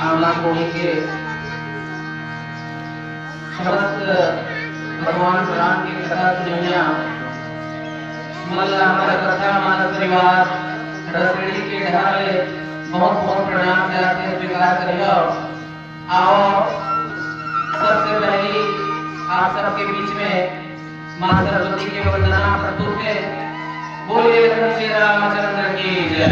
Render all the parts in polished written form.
आमला कोणी के समस्त भगवान राम की कथा सुनिया मल्ला हमारा कथा हमारा परिवार रसड़ी के ढाले बहुत बहुत प्रणाम करते स्वीकार करियो। आओ सबसे पहले आप सबके बीच में माँ सरस्वती के वंदना प्रस्तुत है। बोलिए श्री रामचंद्र की जय।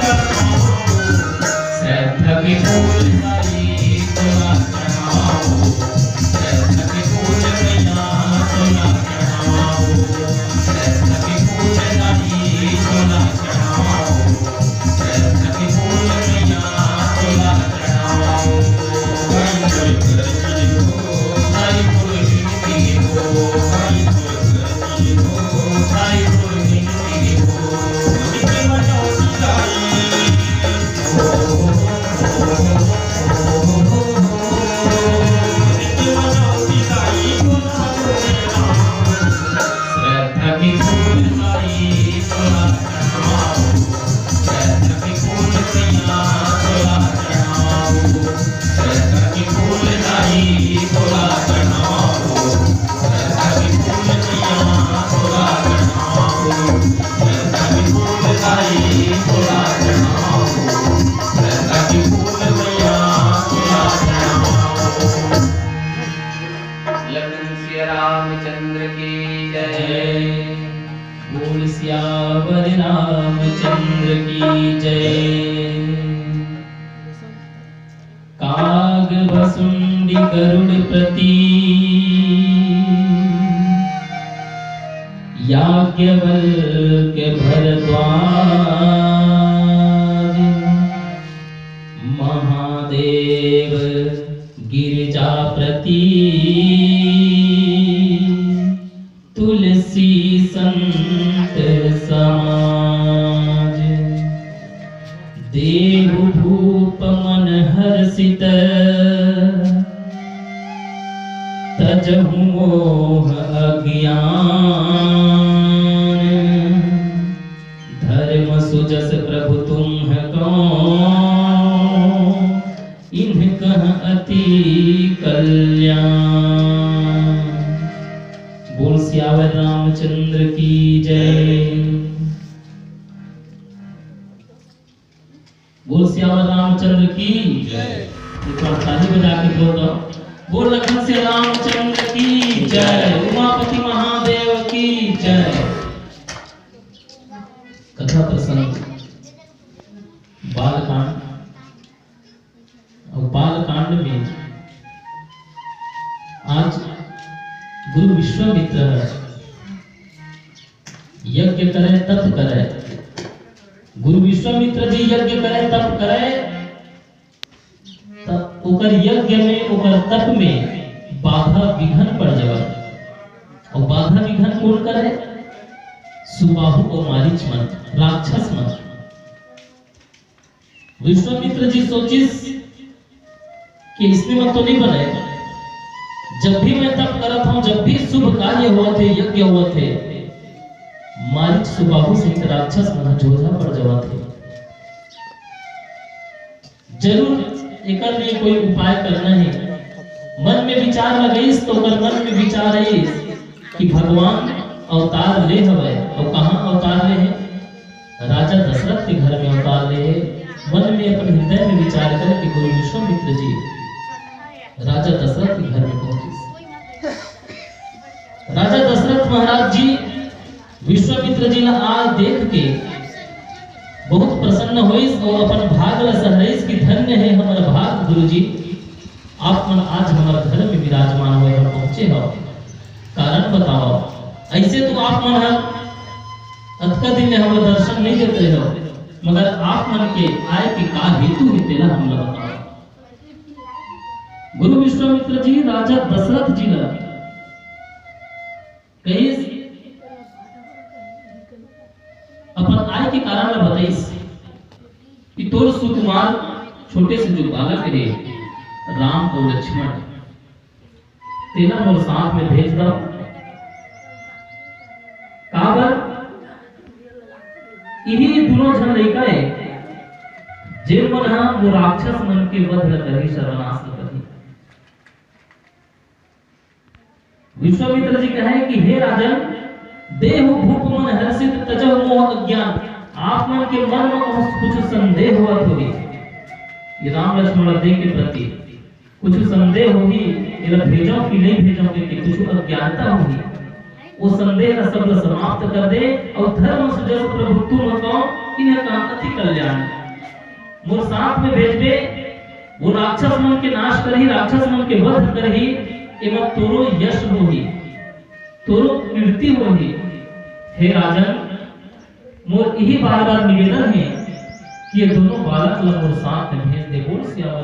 Oh, गरुड़पति याज्ञवल्क्य भरद्वाज महादेव गिरिजापति तुलसी संत समाज देव भूप मन हर्षित तजहु मोह अज्ञान धर्म सुजस प्रभु तुम कौन इन्ह कह अति कल्याण। बोल सियावर रामचंद्र की जय। बोल सियावर रामचंद्र की जय। एक बार ताली बजा के बोल दो। बोल लखन से रामचंद्र की जय। उमापति महादेव की जय। कथा प्रसंग बालकांड। और बालकांड में आज गुरु विश्वामित्र यज्ञ करे तप करे। गुरु विश्वामित्र जी यज्ञ करे तप करे तब ओकर यज्ञ में ओकर तप में बाधा विघन पड़ जाए। और बाधा विघन कौन करे? सुबाहु और मारीच मन, राक्षस मन। विश्वामित्र जी सोचिस कि इसमें मत तो नहीं बने। जब भी मैं तप करत हूं, जब भी शुभ कार्य हुआ थे, यज्ञ हुआ थे, मारीच सुबाहु सहित राक्षस मन जोधा पड़ जावा थे। जरूर एकर लिए कोई उपाय करना है। मन में विचार लगईस तो ओकर मन में विचार आईस कि भगवान अवतार ले हवे। और कहां अवतार ले है? राजा दशरथ के घर में अवतार ले है। मन में अपने हृदय में विचार कर कि गुरु विश्वामित्र जी राजा दशरथ के घर में पहुंचे। राजा दशरथ महाराज जी विश्वामित्र जी ने आज देख के बहुत प्रसन्न होइस और अपन भाग ला सहरइस कि धन्य है हमारा भाग गुरुजी, आप मन आज हमारे घर में विराजमान हुए और पहुंचे हो। कारण बताओ। ऐसे तो आप मन अतका दिन में हमारे दर्शन नहीं देते हो, मगर आप मन के आए कि का हेतु है तेरा हम लोग बताओ। गुरु विश्वामित्र जी राजा दशरथ जी ने कहीं अपन आय के कारण ला बताइस कि तोर सुकुमार छोटे से जो बालक है राम और लक्ष्मण तेना मोर साथ में भेज दो। काबर इही दोनों जन लइका है जे मन हा वो राक्षस मन के वध करी सर्वनाश करी। विश्वामित्र जी कहे कि हे राजन, देह भूप मन हर्षित तजह मोह अज्ञान। आप मन के मन में कुछ संदेह हुआ थोड़ी, ये राम लक्ष्मण देह के प्रति कुछ संदेह होगी, ये भेजो कि नहीं भेजोगे, कि कुछ अज्ञानता होगी। वो संदेह सब समाप्त कर दे और धर्म सुजस प्रभु तुम कहो इन्हें का अति कल्याण। मोर साथ में भेज दे, वो राक्षस मन के नाश करही, राक्षस मन के वध करही, एवं तोरो यश होगी, तोरो कीर्ति होगी। हे राजन, मोर यही बार बार निवेदन है कि ये दोनों बालक मोर साथ में भेज दे। बोल सियावर